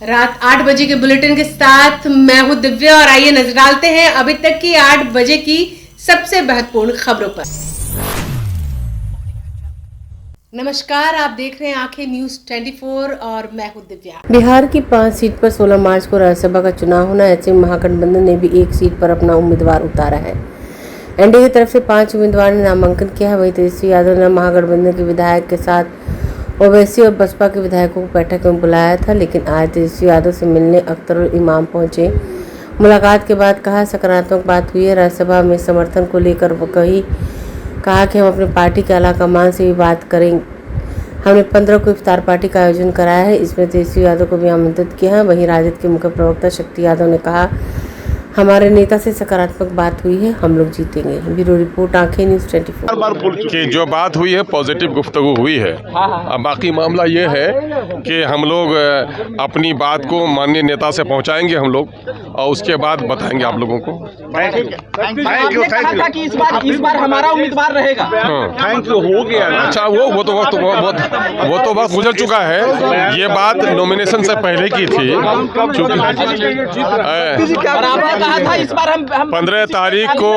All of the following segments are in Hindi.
रात 8 बजे के बुलेटिन के साथ मैं हूं दिव्या और आइए नजर डालते हैं अभी तक की 8 बजे की सबसे महत्वपूर्ण खबरों पर। नमस्कार, आप देख रहे हैं आंखें न्यूज 24 और मैं हूं दिव्या। बिहार की 5 सीट पर 16 मार्च को राज्यसभा का चुनाव होना। ऐसे महागठबंधन ने भी एक सीट पर अपना उम्मीदवार उतारा है। एनडीए की तरफ से 5 उम्मीदवार ने नामांकन किया है। वहीं तेजस्वी यादव ने महागठबंधन के विधायक के साथ ओवैसी और बसपा के विधायकों को बैठक में बुलाया था, लेकिन आज तेजस्वी यादव से मिलने अख्तरुल इमाम पहुंचे। मुलाकात के बाद कहा सकारात्मक बात हुई है। राज्यसभा में समर्थन को लेकर वो कहा कि हम अपनी पार्टी के आला कमान से भी बात करेंगे। हमने 15 को इफ्तार पार्टी का आयोजन कराया है, इसमें तेजस्वी यादव को भी आमंत्रित किया है। वहीं राजद के मुख्य प्रवक्ता शक्ति यादव ने कहा हमारे नेता से सकारात्मक बात हुई है, हम लोग जीतेंगे। ब्यूरो रिपोर्ट आंखें न्यूज 24। कि जो बात हुई है पॉजिटिव गुफ्तगू हुई है। अब बाकी मामला ये है कि हम लोग अपनी बात को माननीय नेता से पहुंचाएंगे हम लोग और उसके बाद बताएंगे आप लोगों को। Thank you. इस बार हमारा उम्मीदवार रहेगा। थैंक यू हो गया। अच्छा वो तो वक्त गुजर चुका है। ये बात नॉमिनेशन से पहले की थी। 15 तारीख को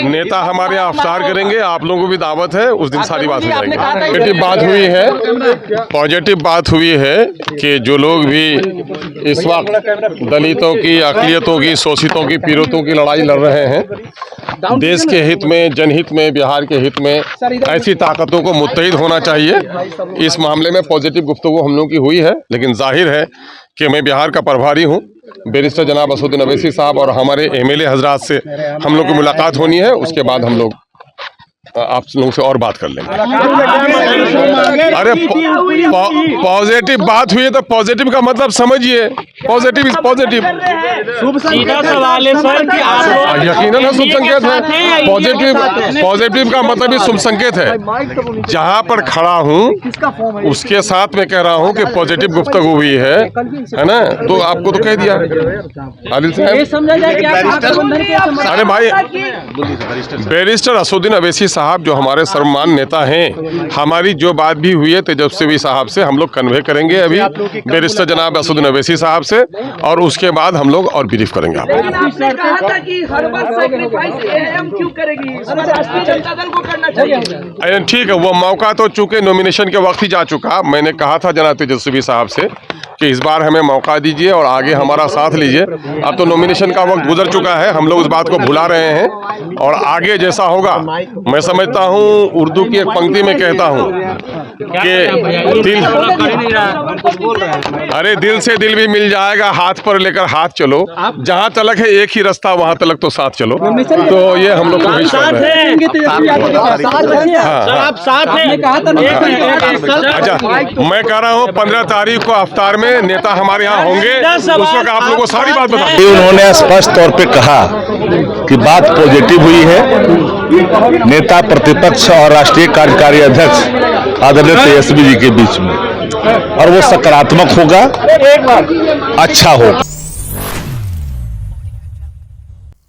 नेता हमारे यहाँ अफ्तार करेंगे, आप लोगों को भी दावत है, उस दिन सारी बात हो जाएगी। पॉजिटिव बात हुई है कि जो लोग भी इस वक्त दलितों की, अक़लियतों की, शोषितों की, पीड़ितों की लड़ाई लड़ रहे हैं, देश के हित में, जनहित में, बिहार के हित में ऐसी ताकतों को मुत्तहिद होना चाहिए। इस मामले में पॉजिटिव गुफ्तगू हम लोगों की हुई है, लेकिन जाहिर है कि मैं बिहार का प्रभारी हूँ। बैरिस्टर जनाब असदुद्दीन अवैसी साहब और हमारे एमएलए हजरात से हम लोग की मुलाकात होनी है, उसके बाद हम लोग आप लोगों से और बात कर लेंगे। अरे पॉजिटिव बात हुई है तो पॉजिटिव का मतलब समझिए, पॉजिटिव इज पॉजिटिव। सवाल है सर कि आप यकीनन है, शुभ संकेत है। पॉजिटिव का मतलब ही शुभ संकेत है। जहां पर खड़ा हूं उसके साथ मैं कह रहा हूं कि पॉजिटिव गुफ्तगू हुई है ना, तो आपको तो कह दिया आदिल साहब। अरे भाई, बैरिस्टर असदुद्दीन अवैसी साहब जो हमारे सर्वमान्य नेता हैं, हमारी जो बात भी हुई है तेजस्वी साहब से हम लोग कन्वे करेंगे अभी बैरिस्टर जनाब असदुद्दीन अवैसी साहब से, और उसके बाद हम लोग और ब्रीफ करेंगे आपको। ठीक है, वो मौका तो चूंकि नॉमिनेशन के वक्त ही जा चुका। मैंने कहा था जनाब तेजस्वी साहब से कि इस बार हमें मौका दीजिए और आगे हमारा साथ लीजिए। अब तो नॉमिनेशन का वक्त गुजर चुका है, हम लोग उस बात को भुला रहे हैं और आगे जैसा होगा। मैं समझता हूँ, उर्दू की एक पंक्ति में कहता हूँ कि दिल से दिल भी मिल जाएगा, हाथ पर लेकर हाथ चलो, जहाँ तलक है एक ही रास्ता वहाँ तलक तो साथ चलो। तो ये हम लोग कोशिश कर रहे हैं। अच्छा, मैं कह रहा हूँ 15 तारीख को अफ्तार में नेता हमारे यहाँ होंगे, उस वक्त आप लोगों को सारी बात बताएंगे। उन्होंने स्पष्ट तौर पे कहा कि बात पॉजिटिव हुई है नेता प्रतिपक्ष और राष्ट्रीय कार्यकारी अध्यक्ष आदरणीय तेजस्वी जी के बीच में, और वो सकारात्मक होगा, अच्छा होगा।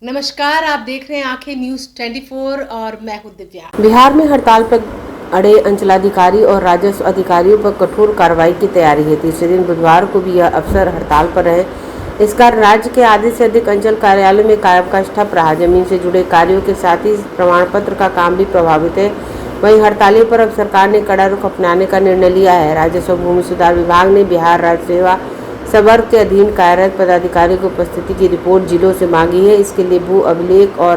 नमस्कार, आप देख रहे हैं आंखें न्यूज 24 और मैं हूं दिव्या। बिहार में हड़ताल पर अड़े अंचलाधिकारी और राजस्व अधिकारियों पर कठोर कार्रवाई की तैयारी है। तीसरे दिन बुधवार को भी यह अफसर हड़ताल पर रहे। इस कारण राज्य के आधे से अधिक अंचल कार्यालयों में कामकाज ठप रहा। जमीन से जुड़े कार्यों के साथ ही प्रमाण पत्र का काम भी प्रभावित है। वहीं हड़तालियों पर अब सरकार ने कड़ा रुख अपनाने का निर्णय लिया है। राजस्व भूमि सुधार विभाग ने बिहार राज्य सेवा संवर्ग के अधीन कार्यरत पदाधिकारियों की उपस्थिति की रिपोर्ट जिलों से मांगी है। इसके लिए भू अभिलेख और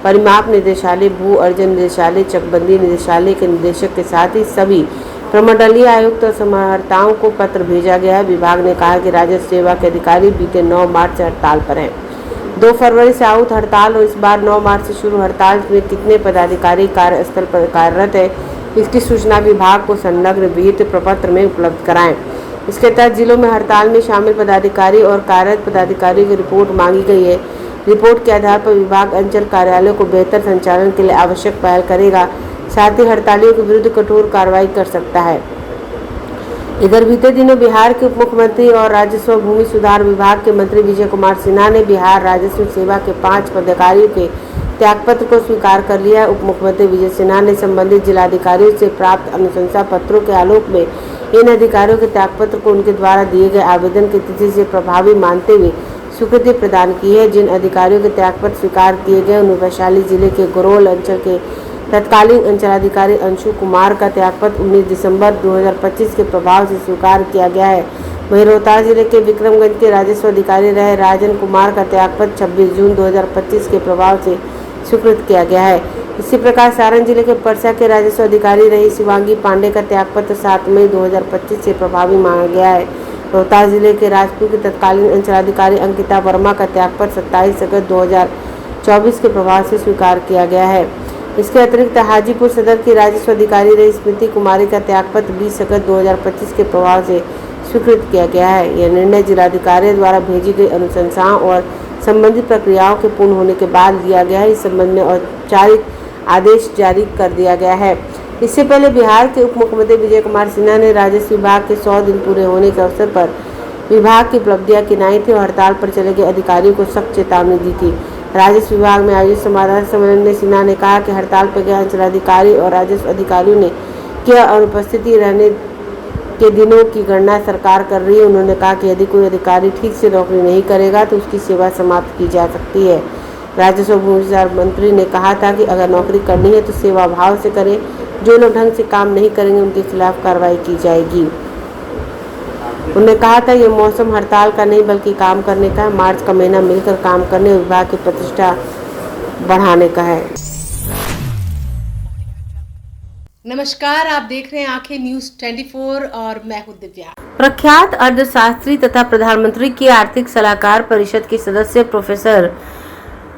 परिमाप निदेशालय, भू अर्जन निदेशालय, चकबंदी निदेशालय के निदेशक के साथ ही सभी प्रमंडलीय आयुक्त और समाहर्ताओं को पत्र भेजा गया है। विभाग ने कहा कि राजस्व सेवा के अधिकारी बीते 9 मार्च से हड़ताल पर हैं। 2 फरवरी से आउट हड़ताल और इस बार 9 मार्च से शुरू हड़ताल में कितने पदाधिकारी कार्यस्थल पर कार्यरत है, इसकी सूचना विभाग को संलग्न विहित प्रपत्र में उपलब्ध कराएं। इसके तहत जिलों में हड़ताल में शामिल पदाधिकारी और कार्यरत पदाधिकारियों की रिपोर्ट मांगी गई है। रिपोर्ट के आधार पर विभाग अंचल कार्यालयों को बेहतर संचालन के लिए आवश्यक पहल करेगा, साथ ही हड़तालियों के विरुद्ध कठोर कार्रवाई कर सकता है। इधर बीते दिनों बिहार के उप मुख्यमंत्री और राजस्व भूमि सुधार विभाग के मंत्री विजय कुमार सिन्हा ने बिहार राजस्व सेवा के 5 पदाधिकारियों के त्यागपत्र को स्वीकार कर लिया है। उप मुख्यमंत्री विजय सिन्हा ने संबंधित जिलाधिकारियों से प्राप्त अनुशंसा पत्रों के आलोक में इन अधिकारियों के त्यागपत्र को उनके द्वारा दिए गए आवेदन की तिथि से प्रभावी मानते हुए स्वीकृति प्रदान की है। जिन अधिकारियों के त्यागपत्र स्वीकार किए गए उनमें वैशाली जिले के गोरोल अंचल के तत्कालीन अंचलाधिकारी अंशु कुमार का त्यागपत्र 19 दिसंबर 2025 के प्रभाव से स्वीकार किया गया है। वहीं रोहतास जिले के विक्रमगंज के राजस्व अधिकारी रहे राजन कुमार का त्यागपत्र 26 जून 2025 के प्रभाव से स्वीकृत किया गया है। इसी प्रकार सारण जिले के परसा के राजस्व अधिकारी रही शिवांगी पांडे का त्यागपत्र 7 मई 2025 से प्रभावी माना गया है। रोहतास जिले के राजपुर के तत्कालीन अंचलाधिकारी अंकिता वर्मा का त्यागपत्र 27 अगस्त 2024 के प्रभाव से स्वीकार किया गया है। इसके अतिरिक्त हाजीपुर सदर की राजस्व अधिकारी रही स्मृति कुमारी का त्यागपत्र 20 अगस्त 2025 के प्रभाव से स्वीकृत किया गया है। यह निर्णय जिलाधिकारी द्वारा भेजी गई अनुशंसाओं और संबंधित प्रक्रियाओं के पूर्ण होने के बाद लिया गया है। इस संबंध में औपचारिक आदेश जारी कर दिया गया है। इससे पहले बिहार के उप मुख्यमंत्री विजय कुमार सिन्हा ने राजस्व विभाग के 100 दिन पूरे होने के अवसर पर विभाग की उपलब्धियां गिनाई थी और हड़ताल पर चले गए अधिकारियों को सख्त चेतावनी दी थी। राजस्व विभाग में आयोजित संवाददाता सम्मेलन में सिन्हा ने कहा कि हड़ताल पर गए अंचलाधिकारी और राजस्व अधिकारियों ने किया अनुपस्थिति रहने के दिनों की गणना सरकार कर रही है। उन्होंने कहा कि यदि कोई अधिकारी ठीक से नौकरी नहीं करेगा तो उसकी सेवा समाप्त की जा सकती है। राजस्व भूमि सुधार मंत्री ने कहा था कि अगर नौकरी करनी है तो सेवा भाव से करें, जो लोग ढंग से काम नहीं करेंगे उनके खिलाफ कार्रवाई की जाएगी। उन्होंने कहा था यह मौसम हड़ताल का नहीं बल्कि काम करने का है। मार्च का महीना मिलकर काम करने और विभाग की प्रतिष्ठा बढ़ाने का है। नमस्कार, आप देख रहे हैं आंखें न्यूज 24 और मैं हूं दिव्या। प्रख्यात अर्थशास्त्री तथा प्रधानमंत्री की आर्थिक सलाहकार परिषद की सदस्य प्रोफेसर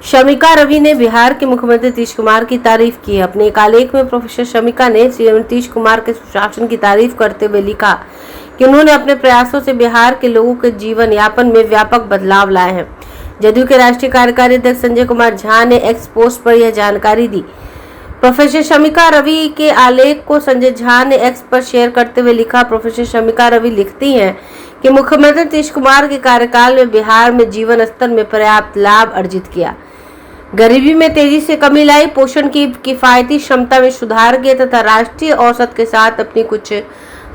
शमिका रवि ने बिहार के मुख्यमंत्री नीतीश कुमार की तारीफ की है। अपने एक आलेख में प्रोफेसर शमिका ने सीएम नीतीश कुमार के सुशासन की तारीफ करते हुए लिखा कि उन्होंने अपने प्रयासों से बिहार के लोगों के जीवन यापन में व्यापक बदलाव लाए हैं। जदयू के राष्ट्रीय कार्यकारी अध्यक्ष संजय कुमार झा ने एक्स पोस्ट पर यह जानकारी दी। प्रोफेसर शमिका रवि के आलेख को संजय झा ने एक्स पर शेयर करते हुए लिखा, प्रोफेसर शमिका रवि लिखती हैं कि मुख्यमंत्री नीतीश कुमार के कार्यकाल में बिहार में जीवन स्तर में पर्याप्त लाभ अर्जित किया, गरीबी में तेजी से कमी लाई, पोषण की किफायती क्षमता में सुधार किया तथा राष्ट्रीय औसत के साथ अपनी कुछ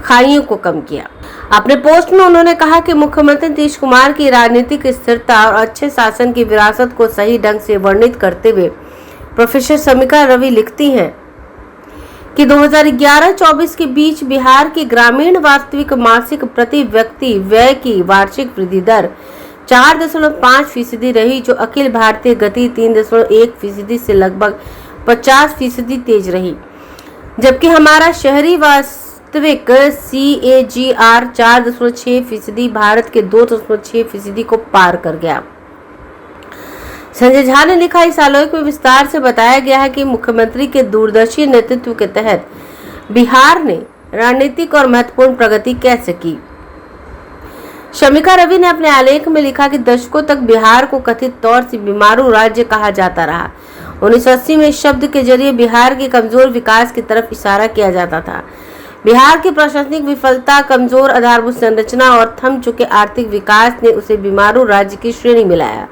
खाइयों को कम किया। अपने पोस्ट में उन्होंने कहा कि मुख्यमंत्री नीतीश कुमार की राजनीतिक स्थिरता और अच्छे शासन की विरासत को सही ढंग से वर्णित करते हुए प्रोफेसर शमिका रवि लिखती हैं कि 2011-24 के बीच बिहार की ग्रामीण वास्तविक मासिक प्रति व्यक्ति व्यय की वार्षिक वृद्धि दर 4.5% रही, जो अखिल भारतीय गति 3.1% से लगभग 50% तेज रही, जबकि हमारा शहरी वास्तविक CAGR 4.6% भारत के 2.6% को पार कर गया। संजय झा ने लिखा, इस आलेख में विस्तार से बताया गया है कि मुख्यमंत्री के दूरदर्शी नेतृत्व के तहत बिहार ने रणनीतिक और महत्वपूर्ण प्रगति कैसे की। शमिका रवि ने अपने आलेख में लिखा कि दशकों तक बिहार को कथित तौर से बीमारू राज्य कहा जाता रहा। 1980 में इस शब्द के जरिए बिहार के कमजोर विकास की तरफ इशारा किया जाता था। बिहार की प्रशासनिक विफलता, कमजोर आधारभूत संरचना और थम चुके आर्थिक विकास ने उसे बीमारू राज्य की श्रेणी में लाया।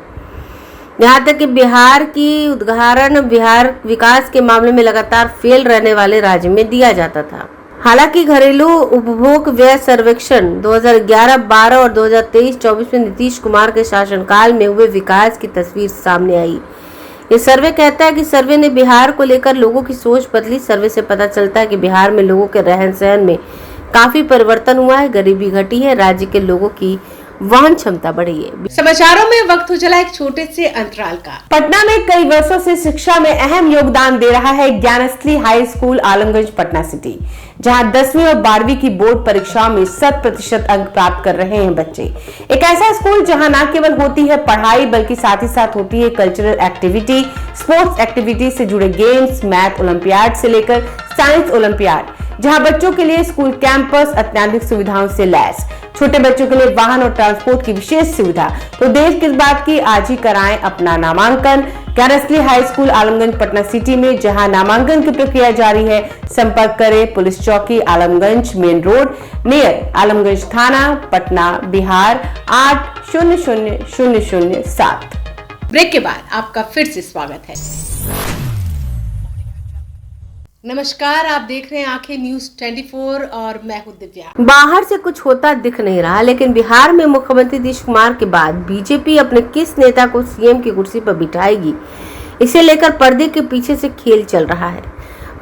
यहाँ तक कि बिहार की उदाहरण बिहार विकास के मामले में लगातार फेल रहने वाले राज्य में दिया जाता था। हालांकि घरेलू उपभोग व्यय सर्वेक्षण 2011-12 और 2023-24 में नीतीश कुमार के शासनकाल में हुए विकास की तस्वीर सामने आई। ये सर्वे कहता है कि सर्वे ने बिहार को लेकर लोगों की सोच बदली। सर्वे से पता चलता है कि बिहार में लोगों के रहन सहन में काफी परिवर्तन हुआ है, गरीबी घटी है, राज्य के लोगों की वहन क्षमता बढ़ी है। समाचारों में वक्त हो चला एक छोटे से अंतराल का। पटना में कई वर्षों से शिक्षा में अहम योगदान दे रहा है Gyansthali high school Alamganj Patna city, जहां 10वीं और 12वीं की बोर्ड परीक्षाओं में 100% अंक प्राप्त कर रहे हैं बच्चे। एक ऐसा स्कूल जहां न केवल होती है पढ़ाई बल्कि साथ ही साथ होती है कल्चरल एक्टिविटी, स्पोर्ट्स एक्टिविटी से जुड़े गेम्स, मैथ ओलंपियाड से लेकर साइंस ओलंपियाड, जहां बच्चों के लिए स्कूल कैंपस अत्याधुनिक सुविधाओं से लैस, छोटे बच्चों के लिए वाहन और ट्रांसपोर्ट की विशेष सुविधा। तो देर किस बात की, आज ही कराएं अपना नामांकन Gyansthali high school Alamganj Patna city में, जहां नामांकन की प्रक्रिया जारी है। संपर्क करें पुलिस चौकी Alamganj main road near Alamganj थाना पटना बिहार 800007। ब्रेक के बाद आपका फिर से स्वागत है। नमस्कार, आप देख रहे हैं आंखें न्यूज 24 और मैं हूं दिव्या। बाहर से कुछ होता दिख नहीं रहा, लेकिन बिहार में मुख्यमंत्री नीतीश कुमार के बाद बीजेपी अपने किस नेता को सीएम की कुर्सी पर बिठाएगी, इसे लेकर पर्दे के पीछे से खेल चल रहा है।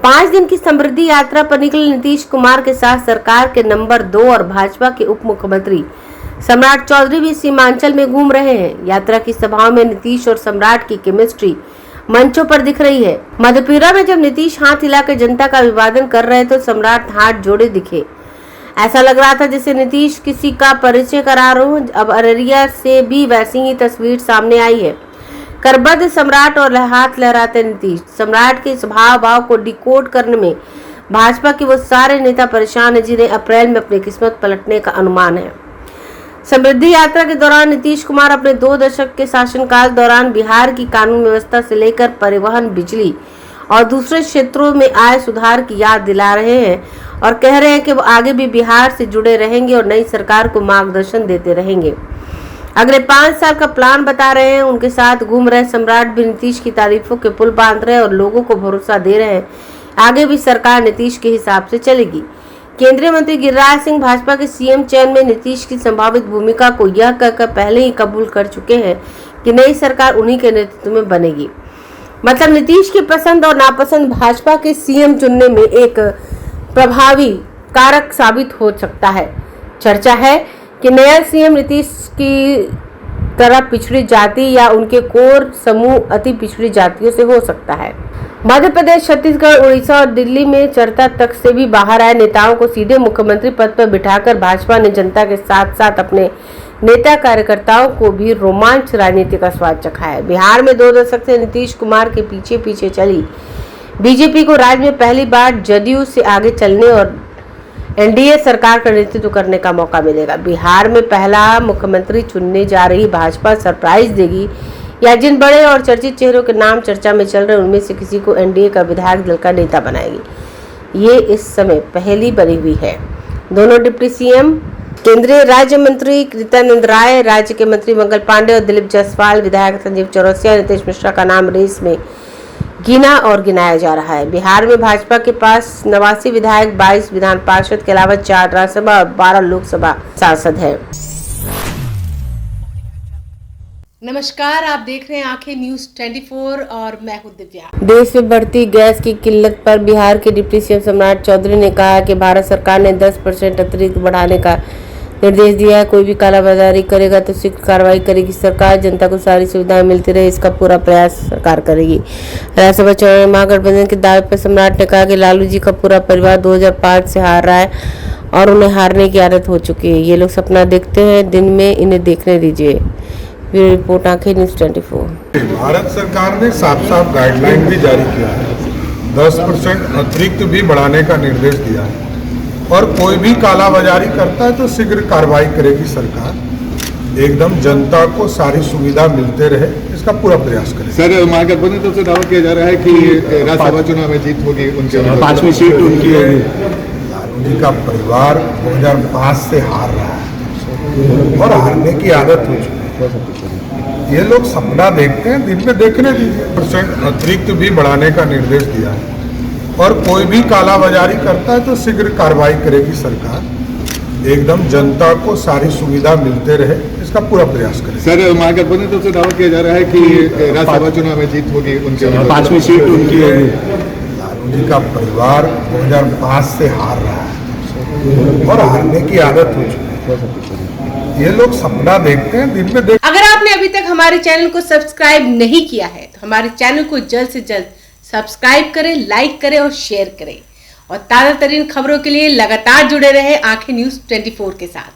5 दिन की समृद्धि यात्रा पर निकले नीतीश कुमार के साथ सरकार के नंबर 2 और भाजपा के उप मुख्यमंत्री सम्राट चौधरी भी सीमांचल में घूम रहे हैं। यात्रा की सभाओं में नीतीश और सम्राट की केमिस्ट्री मंचों पर दिख रही है। मधेपुरा में जब नीतीश हाथ हिलाकर जनता का अभिवादन कर रहे तो सम्राट हाथ जोड़े दिखे। ऐसा लग रहा था जैसे नीतीश किसी का परिचय करा रहे हो। अब अररिया से भी वैसी ही तस्वीर सामने आई है। करबद्ध सम्राट और हाथ लहराते नीतीश। सम्राट के स्वभाव भाव को डिकोड करने में भाजपा के वो सारे नेता परेशान है जिन्हें अप्रैल में अपनी किस्मत पलटने का अनुमान है। समृद्धि यात्रा के दौरान नीतीश कुमार अपने 2 दशक के शासनकाल दौरान बिहार की कानून व्यवस्था से लेकर परिवहन, बिजली और दूसरे क्षेत्रों में आए सुधार की याद दिला रहे हैं और कह रहे हैं कि वो आगे भी बिहार से जुड़े रहेंगे और नई सरकार को मार्गदर्शन देते रहेंगे। अगले 5 साल का प्लान बता रहे हैं। उनके साथ घूम रहे सम्राट भी नीतीश की तारीफों के पुल बांध रहे हैं और लोगों को भरोसा दे रहे हैं आगे भी सरकार नीतीश के हिसाब से चलेगी। केंद्रीय मंत्री गिरिराज सिंह भाजपा के सीएम चयन में नीतीश की संभावित भूमिका को यह कहकर पहले ही कबूल कर चुके हैं कि नई सरकार उन्हीं के नेतृत्व में बनेगी। मतलब नीतीश की पसंद और नापसंद भाजपा के सीएम चुनने में एक प्रभावी कारक साबित हो सकता है। चर्चा है कि नया सीएम नीतीश की तरह पिछड़ी जाति या उनके कोर समूह अति पिछड़ी जातियों से हो सकता है। मध्य प्रदेश, छत्तीसगढ़, उड़ीसा और दिल्ली में चर्चा तक से भी बाहर आए नेताओं को सीधे मुख्यमंत्री पद पर बिठाकर भाजपा ने जनता के साथ साथ अपने नेता कार्यकर्ताओं को भी रोमांच राजनीति का स्वाद चखा है। बिहार में 2 दशक से नीतीश कुमार के पीछे पीछे चली बीजेपी को राज्य में पहली बार जदयू से आगे चलने और एनडीए सरकार का नेतृत्व करने का मौका मिलेगा। बिहार में पहला मुख्यमंत्री चुनने जा रही भाजपा सरप्राइज देगी या जिन बड़े और चर्चित चेहरों के नाम चर्चा में चल रहे उनमें से किसी को एनडीए का विधायक दल का नेता बनाएगी। ये इस समय पहली बनी हुई है। दोनों डिप्टी सीएम, केंद्रीय राज्य मंत्री नित्यानंद राय, राज्य के मंत्री मंगल पांडे और दिलीप जायसवाल, विधायक संजीव चौरसिया, नीतीश मिश्रा का नाम रेस में गिना और गिनाया जा रहा है। बिहार में भाजपा के पास 89 विधायक, 22 विधान पार्षद के अलावा 4 राज्यसभा और 12 लोकसभा सांसद हैं। नमस्कार, आप देख रहे हैं आंखें न्यूज 24 और मैं हूं दिव्या। देश में बढ़ती गैस की किल्लत पर बिहार के डिप्टी सीएम सम्राट चौधरी ने कहा कि भारत सरकार ने 10% अतिरिक्त बढ़ाने का निर्देश दिया है। कोई भी कालाबाजारी करेगा तो शीघ्र कार्रवाई करेगी सरकार। जनता को सारी सुविधाएं मिलती रहे, इसका पूरा प्रयास सरकार करेगी। राज्यसभा चुनाव में महागठबंधन के दावे पर सम्राट ने कहा कि लालू जी का पूरा परिवार 2005 से हार रहा है और उन्हें हारने की आदत हो चुकी है। ये लोग सपना देखते हैं, दिन में इन्हें देखने दीजिए। ब्यूरो रिपोर्ट, आंखें न्यूज 24। भारत सरकार ने साफ साफ गाइडलाइन भी जारी किया है, 10% अतिरिक्त भी बढ़ाने का निर्देश दिया है और कोई भी कालाबाजारी करता है तो शीघ्र कार्रवाई करेगी सरकार। एकदम जनता को सारी सुविधा मिलते रहे, इसका पूरा प्रयास करें। सर, महागठबंधन की तरफ से दावा किया जा रहा है कि राज्यसभा चुनाव में जीत होगी उनके, 5वीं सीट उनकी होगी। लालू जी का परिवार 2005 से हार रहा है और हारने की आदत हो चुकी है। ये लोग सपना देखते हैं, दिन में देखने दीजिए। 10% अतिरिक्त भी बढ़ाने का निर्देश दिया है और कोई भी कालाबाजारी करता है तो शीघ्र कार्रवाई करेगी सरकार। एकदम जनता को सारी सुविधा मिलते रहे, इसका पूरा प्रयास करें। सर, महागठबंधन की तरफ से दावा किया जा रहा है कि राज्यसभा चुनाव में जीत होगी उनके, 5वीं सीट उनकी होगी। लालू जी का परिवार 2005 से हार रहा है और हारने की आदत हो चुकी है। ये लोग सपना देखते हैं, दिन में अगर आपने अभी तक हमारे चैनल को सब्सक्राइब नहीं किया है तो हमारे चैनल को जल्द से जल्द सब्सक्राइब करें, लाइक करें और शेयर करें और ताजा तरीन खबरों के लिए लगातार जुड़े रहें आंखें न्यूज 24 के साथ।